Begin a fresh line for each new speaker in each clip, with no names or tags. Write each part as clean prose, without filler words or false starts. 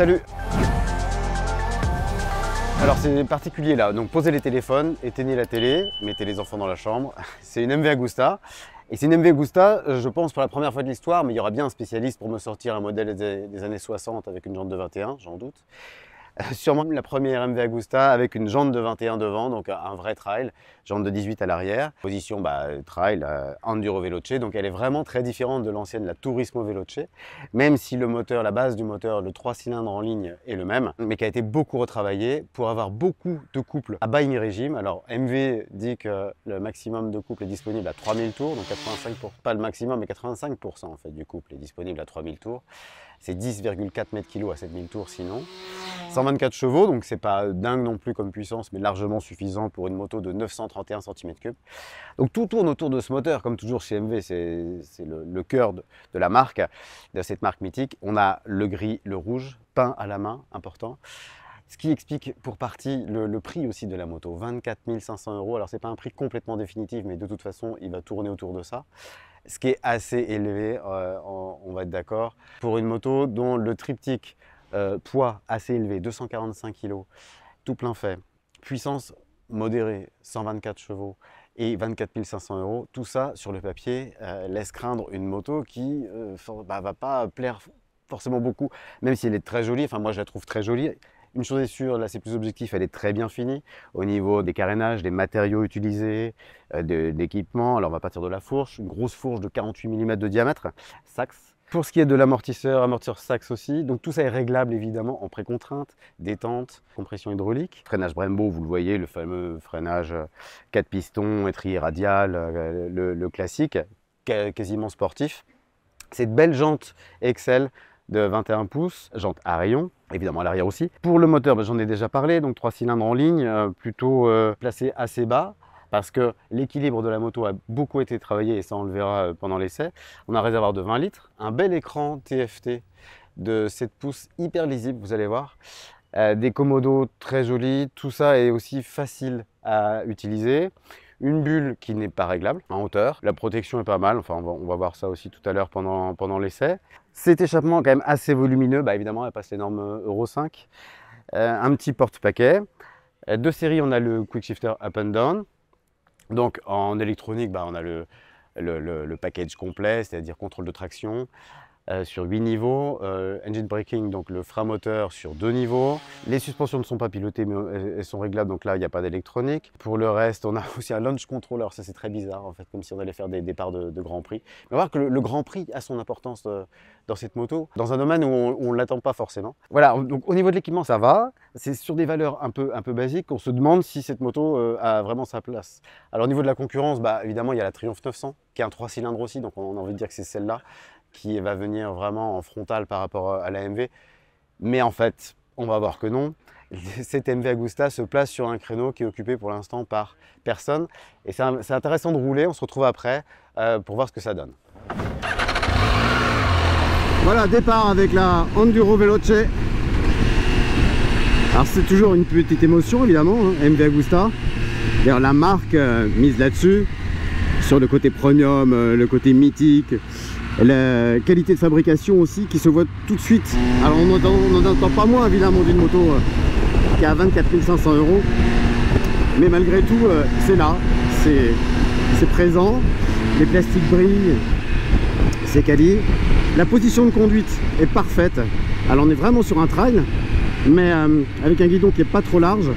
Salut. Alors c'est particulier là, donc posez les téléphones, éteignez la télé, mettez les enfants dans la chambre. C'est une MV Agusta. Et c'est une MV Agusta, je pense pour la première fois de l'histoire, mais il y aura bien un spécialiste pour me sortir un modèle des années 60 avec une jante de 21, j'en doute. Sûrement la première MV Agusta avec une jante de 21 devant, donc un vrai trail, jante de 18 à l'arrière. Position trail, enduro veloce, donc elle est vraiment très différente de l'ancienne, la Turismo veloce, même si le moteur, la base du moteur, le 3 cylindres en ligne est le même, mais qui a été beaucoup retravaillé pour avoir beaucoup de couples à bas régime. Alors MV dit que le maximum de couple est disponible à 3000 tours, donc 85%, pas le maximum, mais 85% en fait du couple est disponible à 3000 tours. C'est 10,4 mètres-kg à 7000 tours sinon. 124 chevaux, donc c'est pas dingue non plus comme puissance, mais largement suffisant pour une moto de 931 cm3. Donc tout tourne autour de ce moteur, comme toujours chez MV, c'est le cœur de la marque, de cette marque mythique. On a le gris, le rouge, peint à la main, important. Ce qui explique pour partie le prix aussi de la moto, 24 500 €. Alors c'est pas un prix complètement définitif, mais de toute façon, il va tourner autour de ça. Ce qui est assez élevé, on va être d'accord, pour une moto dont le triptyque poids assez élevé, 245 kg, tout plein fait, puissance modérée, 124 chevaux et 24 500 €, tout ça sur le papier laisse craindre une moto qui va pas plaire forcément beaucoup, même si elle est très jolie. Enfin moi je la trouve très jolie. Une chose est sûre, là c'est plus objectif, elle est très bien finie au niveau des carénages, des matériaux utilisés, d'équipement. Alors on va partir de la fourche, une grosse fourche de 48 mm de diamètre, Sachs. Pour ce qui est de l'amortisseur, amortisseur Sachs aussi. Donc tout ça est réglable évidemment en précontrainte, détente, compression hydraulique. Freinage Brembo, vous le voyez, le fameux freinage 4 pistons, étrier radial, le classique, quasiment sportif. Cette belle jante Excel de 21 pouces, jante à rayon, évidemment à l'arrière aussi. Pour le moteur, j'en ai déjà parlé, donc 3 cylindres en ligne, plutôt placé assez bas, parce que l'équilibre de la moto a beaucoup été travaillé, et ça on le verra pendant l'essai. On a un réservoir de 20 litres, un bel écran TFT de 7 pouces hyper lisible, vous allez voir. Des commodos très jolis, tout ça est aussi facile à utiliser. Une bulle qui n'est pas réglable en hauteur. La protection est pas mal, enfin on va voir ça aussi tout à l'heure pendant l'essai. Cet échappement quand même assez volumineux, évidemment elle passe les normes Euro 5. Un petit porte-paquet. De série on a le quick shifter up and down. Donc en électronique on a le package complet, c'est-à-dire contrôle de traction. Sur 8 niveaux, engine braking, donc le frein moteur sur 2 niveaux. Les suspensions ne sont pas pilotées mais elles sont réglables, donc là il n'y a pas d'électronique. Pour le reste, on a aussi un launch control, alors ça c'est très bizarre en fait, comme si on allait faire des départs de Grand Prix. Mais on va voir que le Grand Prix a son importance dans cette moto, dans un domaine où on ne l'attend pas forcément. Voilà, donc au niveau de l'équipement ça va, c'est sur des valeurs un peu basiques qu'on se demande si cette moto a vraiment sa place. Alors au niveau de la concurrence, évidemment il y a la Triumph 900, qui est un 3 cylindres aussi, donc on a envie de dire que c'est celle-là qui va venir vraiment en frontal par rapport à la MV. Mais en fait, on va voir que non. Cette MV Agusta se place sur un créneau qui est occupé pour l'instant par personne. Et c'est intéressant de rouler, on se retrouve après pour voir ce que ça donne.
Voilà, départ avec la Enduro Veloce. Alors c'est toujours une petite émotion évidemment, MV Agusta. D'ailleurs la marque mise là-dessus, sur le côté premium, le côté mythique. La qualité de fabrication aussi qui se voit tout de suite. Alors on n'en entend pas moins évidemment d'une moto qui est à 24 500 €, mais malgré tout c'est là, c'est présent, les plastiques brillent, c'est quali. La position de conduite est parfaite. Alors on est vraiment sur un trail, mais avec un guidon qui est pas trop large,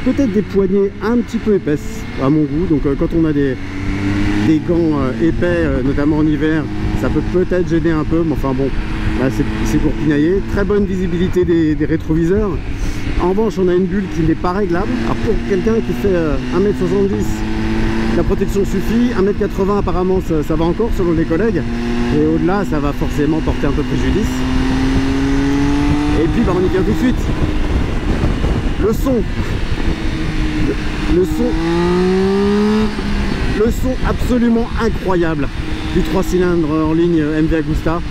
peut-être des poignées un petit peu épaisses à mon goût. Donc quand on a des gants épais, notamment en hiver, ça peut peut-être gêner un peu, mais enfin bon, là c'est pour pinailler. Très bonne visibilité des rétroviseurs. En revanche, on a une bulle qui n'est pas réglable. Alors pour quelqu'un qui fait 1 m 70, la protection suffit. 1 m 80 apparemment ça va encore selon les collègues. Et au-delà, ça va forcément porter un peu préjudice. Et puis on y vient tout de suite. Le son. Le son absolument incroyable du 3 cylindres en ligne MV Agusta.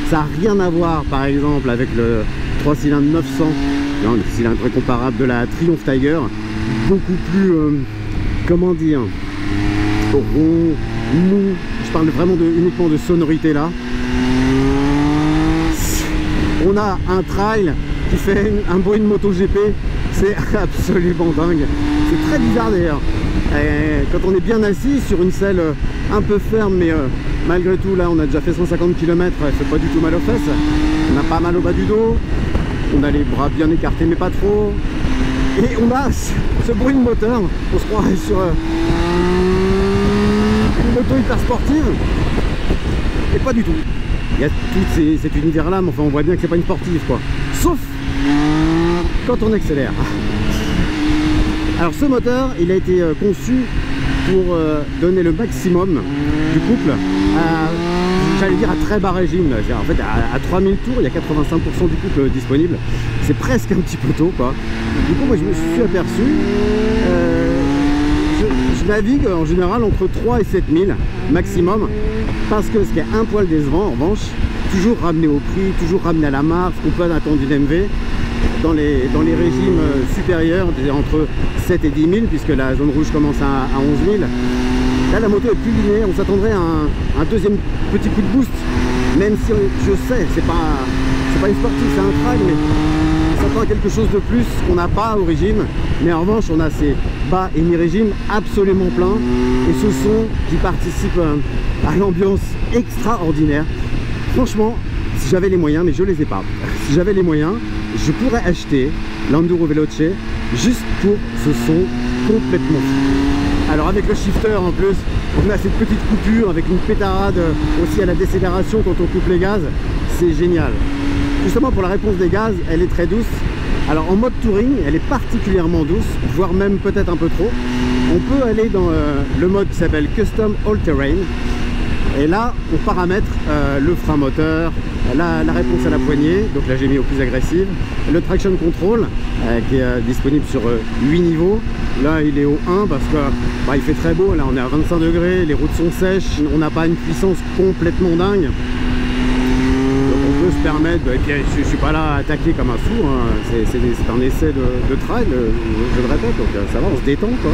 Ça n'a rien à voir par exemple avec le 3 cylindres 900, non, le cylindre comparable de la Triumph Tiger. Beaucoup plus, comment dire, rond, mou. Je parle vraiment uniquement de sonorité là. On a un trail qui fait un bruit de MotoGP, c'est absolument dingue. C'est très bizarre d'ailleurs. Quand on est bien assis sur une selle un peu ferme, mais malgré tout, là on a déjà fait 150 km, elle fait pas du tout mal aux fesses. On a pas mal au bas du dos, on a les bras bien écartés mais pas trop. Et on a ce bruit de moteur, on se croirait sur une moto hyper sportive. Et pas du tout. Il y a tout cet univers là, mais enfin on voit bien que c'est pas une sportive quoi. Sauf quand on accélère. Alors ce moteur, il a été conçu pour donner le maximum du couple à, j'allais dire, à très bas régime. En fait, à 3000 tours, il y a 85% du couple disponible. C'est presque un petit peu tôt, quoi. Du coup, moi, je me suis aperçu, je navigue en général entre 3 et 7000 maximum, parce que ce qui est un poil décevant, en revanche, toujours ramené au prix, toujours ramené à la marque, ce qu'on peut attendre d'une MV. Dans les régimes supérieurs, entre 7 et 10 000, puisque la zone rouge commence à 11 000. Là, la moto est plus linéaire, on s'attendrait à un deuxième petit coup de boost, même si je sais, c'est pas une sportive, c'est un trail, mais on s'attend à quelque chose de plus qu'on n'a pas au régime. Mais en revanche, on a ces bas et mi-régime absolument pleins, et ce son qui participe à l'ambiance extraordinaire. Franchement, si j'avais les moyens, mais je les ai pas, si j'avais les moyens, je pourrais acheter l'Enduro Veloce juste pour ce son complètement fou. Alors avec le shifter en plus, on a cette petite coupure avec une pétarade aussi à la décélération quand on coupe les gaz, c'est génial. Justement pour la réponse des gaz, elle est très douce. Alors en mode touring, elle est particulièrement douce, voire même peut-être un peu trop. On peut aller dans le mode qui s'appelle Custom All Terrain. Et là, on paramètre le frein moteur, la réponse à la poignée, donc là j'ai mis au plus agressif, le traction control qui est disponible sur 8 niveaux. Là il est au 1 parce que il fait très beau, là on est à 25 degrés, les routes sont sèches, on n'a pas une puissance complètement dingue. Donc on peut se permettre, et puis je suis pas là à attaquer comme un fou, hein. C'est un essai de trail, je le répète, donc ça va, on se détend quoi.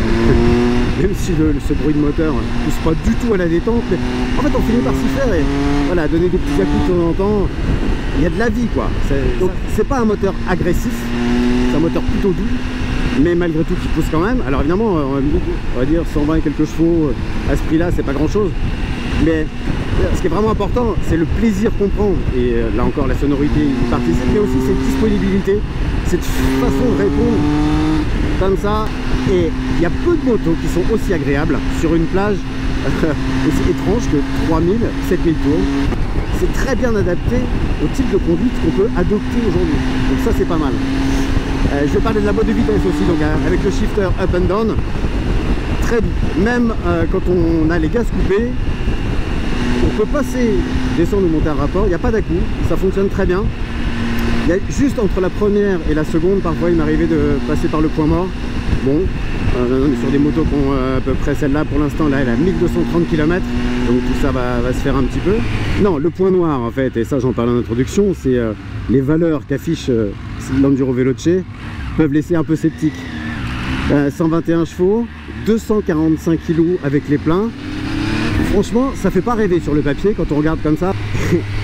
Même si ce bruit de moteur ne pousse pas du tout à la détente, mais en fait on finit par s'y faire et voilà, donner des petits à-coups de temps en temps, il y a de la vie quoi. Donc c'est pas un moteur agressif, c'est un moteur plutôt doux, mais malgré tout qui pousse quand même. Alors évidemment on va dire 120 et quelques chevaux à ce prix là, c'est pas grand chose, mais ce qui est vraiment important c'est le plaisir qu'on prend, et là encore la sonorité y participe, mais aussi cette disponibilité, cette façon de répondre comme ça. Et il y a peu de motos qui sont aussi agréables sur une plage aussi étrange que 3000, 7000 tours. C'est très bien adapté au type de conduite qu'on peut adopter aujourd'hui. Donc ça c'est pas mal. Je vais parler de la boîte de vitesse aussi, donc avec le shifter up and down, très doux. Même quand on a les gaz coupés, on peut passer, descendre ou monter un rapport, il n'y a pas d'à-coup, ça fonctionne très bien. Il y a juste entre la première et la seconde, parfois il m'arrivait de passer par le point mort. Bon, on est sur des motos qui ont à peu près celle-là pour l'instant, là elle a 1230 km, donc tout ça va se faire un petit peu. Non, le point noir en fait, et ça j'en parle en introduction, c'est les valeurs qu'affiche l'Enduro Veloce peuvent laisser un peu sceptique. 121 chevaux, 245 kg avec les pleins. Franchement, ça fait pas rêver sur le papier quand on regarde comme ça.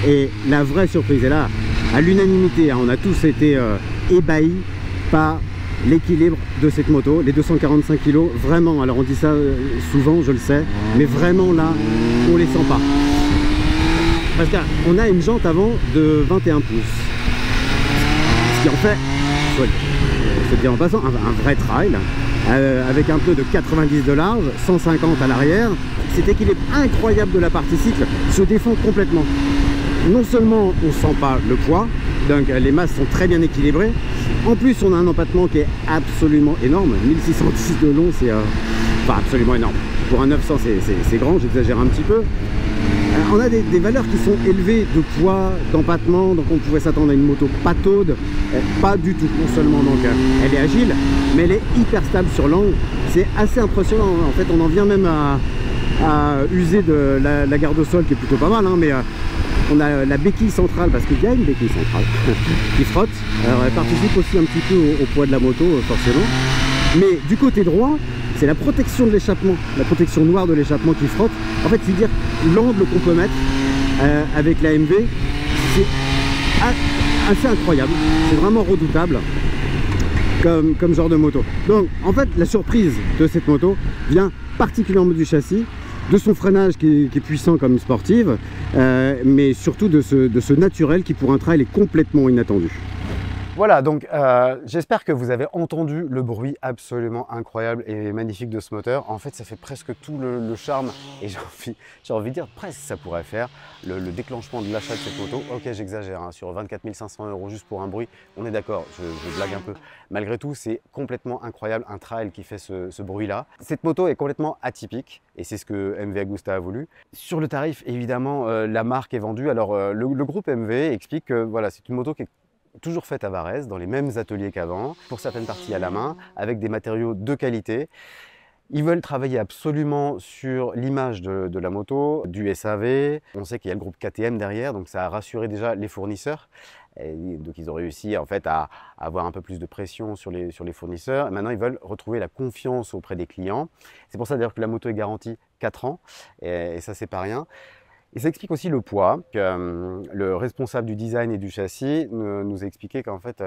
Et la vraie surprise est là, à l'unanimité, hein, on a tous été ébahis par l'équilibre de cette moto, les 245 kg, vraiment, alors on dit ça souvent, je le sais, mais vraiment là, on les sent pas. Parce qu'on a une jante avant de 21 pouces, ce qui en fait, faut se dire en passant, un vrai trail, avec un pneu de 90 de large, 150 à l'arrière. Cet équilibre incroyable de la partie cycle se défend complètement. Non seulement on sent pas le poids, donc les masses sont très bien équilibrées, en plus on a un empattement qui est absolument énorme, 1610 de long, c'est enfin absolument énorme. Pour un 900 c'est grand, j'exagère un petit peu. On a des valeurs qui sont élevées de poids, d'empattement, donc on pouvait s'attendre à une moto pataude, pas du tout. Non seulement donc elle est agile, mais elle est hyper stable sur l'angle, c'est assez impressionnant. En fait on en vient même à user de la garde au sol qui est plutôt pas mal, hein, mais on a la béquille centrale, parce qu'il y a une béquille centrale qui frotte. Alors elle participe aussi un petit peu au poids de la moto forcément, mais du côté droit c'est la protection de l'échappement, la protection noire de l'échappement qui frotte. En fait c'est dire l'angle qu'on peut mettre avec la MV, c'est assez incroyable, c'est vraiment redoutable comme genre de moto. Donc en fait la surprise de cette moto vient particulièrement du châssis, de son freinage qui est puissant comme une sportive, mais surtout de ce naturel qui pour un trail est complètement inattendu.
Voilà, donc j'espère que vous avez entendu le bruit absolument incroyable et magnifique de ce moteur. En fait, ça fait presque tout le charme et j'ai envie de dire presque ça pourrait faire le déclenchement de l'achat de cette moto. Ok, j'exagère, hein, sur 24 500 € juste pour un bruit, on est d'accord, je blague un peu. Malgré tout, c'est complètement incroyable, un trail qui fait ce bruit-là. Cette moto est complètement atypique et c'est ce que MV Agusta a voulu. Sur le tarif, évidemment, la marque est vendue. Alors, le groupe MV explique que voilà, c'est une moto qui est toujours faite à Varèse, dans les mêmes ateliers qu'avant, pour certaines parties à la main, avec des matériaux de qualité. Ils veulent travailler absolument sur l'image de la moto, du SAV. On sait qu'il y a le groupe KTM derrière, donc ça a rassuré déjà les fournisseurs. Et donc ils ont réussi en fait à avoir un peu plus de pression sur les fournisseurs. Et maintenant ils veulent retrouver la confiance auprès des clients. C'est pour ça d'ailleurs que la moto est garantie 4 ans, et ça c'est pas rien. Et ça explique aussi le poids, que le responsable du design et du châssis nous a expliqué qu'en fait,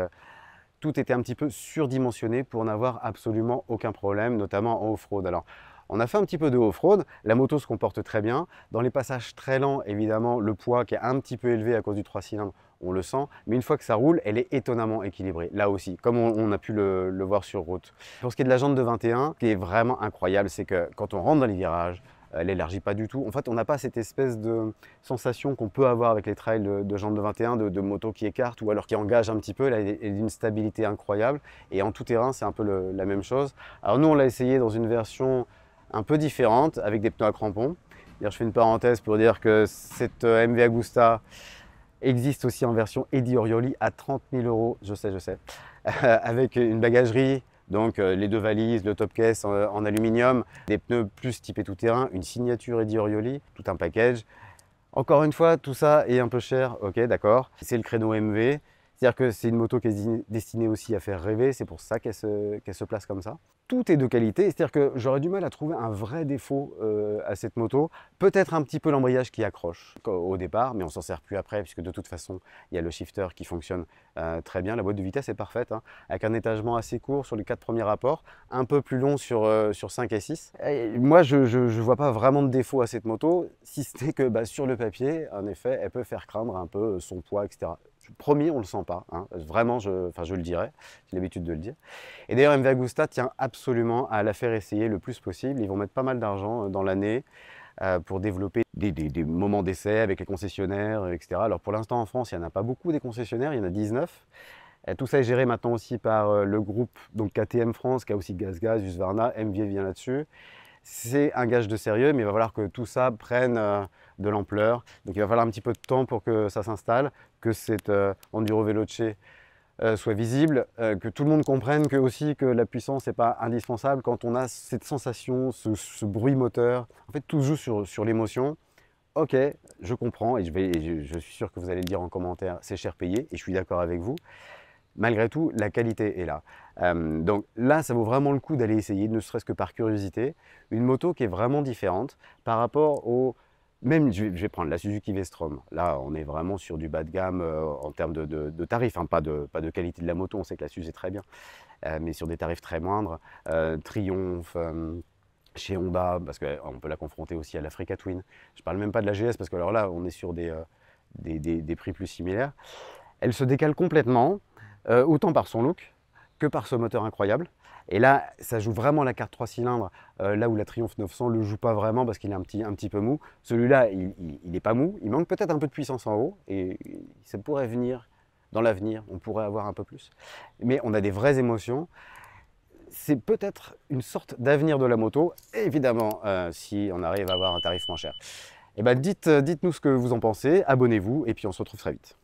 tout était un petit peu surdimensionné pour n'avoir absolument aucun problème, notamment en off-road. Alors, on a fait un petit peu de off-road, la moto se comporte très bien. Dans les passages très lents, évidemment, le poids qui est un petit peu élevé à cause du 3 cylindres, on le sent. Mais une fois que ça roule, elle est étonnamment équilibrée, là aussi, comme on a pu le voir sur route. Pour ce qui est de la jante de 21, ce qui est vraiment incroyable, c'est que quand on rentre dans les virages, elle n'élargit pas du tout. En fait, on n'a pas cette espèce de sensation qu'on peut avoir avec les trails de jante de 21, de moto qui écarte ou alors qui engage un petit peu. Elle est d'une stabilité incroyable. Et en tout terrain, c'est un peu la même chose. Alors nous, on l'a essayé dans une version un peu différente avec des pneus à crampons. D'ailleurs, je fais une parenthèse pour dire que cette MV Agusta existe aussi en version Eddie Orioli à 30 000 €, je sais, avec une bagagerie. Donc les deux valises, le top case en aluminium, des pneus plus typés tout-terrain, une signature Eddie Orioli, tout un package. Encore une fois, tout ça est un peu cher, ok, d'accord. C'est le créneau MV, c'est-à-dire que c'est une moto qui est destinée aussi à faire rêver, c'est pour ça qu'elle se place comme ça. Tout est de qualité, c'est-à-dire que j'aurais du mal à trouver un vrai défaut à cette moto. Peut-être un petit peu l'embrayage qui accroche au départ, mais on s'en sert plus après, puisque de toute façon, il y a le shifter qui fonctionne très bien. La boîte de vitesse est parfaite, hein, avec un étagement assez court sur les 4 premiers rapports, un peu plus long sur 5 et 6. Et moi, je ne vois pas vraiment de défaut à cette moto, si ce n'est que sur le papier, en effet, elle peut faire craindre un peu son poids, etc. Promis, on ne le sent pas, hein. Vraiment, je le dirais, j'ai l'habitude de le dire. Et d'ailleurs, MV Agusta tient absolument à la faire essayer le plus possible. Ils vont mettre pas mal d'argent dans l'année pour développer des moments d'essai avec les concessionnaires, etc. Alors pour l'instant en France, il n'y en a pas beaucoup des concessionnaires, il y en a 19. Tout ça est géré maintenant aussi par le groupe donc KTM France, qui a aussi GazGaz, Husqvarna, MV vient là-dessus. C'est un gage de sérieux, mais il va falloir que tout ça prenne de l'ampleur. Donc il va falloir un petit peu de temps pour que ça s'installe, que cette Enduro Veloce soit visible, que tout le monde comprenne que la puissance n'est pas indispensable quand on a cette sensation, ce bruit moteur. En fait, tout se joue sur l'émotion. Ok, je comprends et je suis sûr que vous allez le dire en commentaire, c'est cher payé et je suis d'accord avec vous. Malgré tout, la qualité est là. Donc là, ça vaut vraiment le coup d'aller essayer, ne serait-ce que par curiosité, une moto qui est vraiment différente par rapport au... Même, je vais prendre la Suzuki V-Strom. Là, on est vraiment sur du bas de gamme en termes de tarifs, hein, pas de qualité de la moto, on sait que la Suzuki est très bien, mais sur des tarifs très moindres. Triumph, chez Honda, parce qu'on peut la confronter aussi à l'Africa Twin. Je ne parle même pas de la GS, parce que alors là, on est sur des prix plus similaires. Elle se décale complètement, autant par son look que par ce moteur incroyable. Et là, ça joue vraiment la carte 3 cylindres, là où la Triumph 900 ne le joue pas vraiment parce qu'il est un petit peu mou. Celui-là, il n'est pas mou, il manque peut-être un peu de puissance en haut et ça pourrait venir dans l'avenir, on pourrait avoir un peu plus. Mais on a des vraies émotions. C'est peut-être une sorte d'avenir de la moto, et évidemment, si on arrive à avoir un tarif moins cher. Et ben dites-nous ce que vous en pensez, abonnez-vous et puis on se retrouve très vite.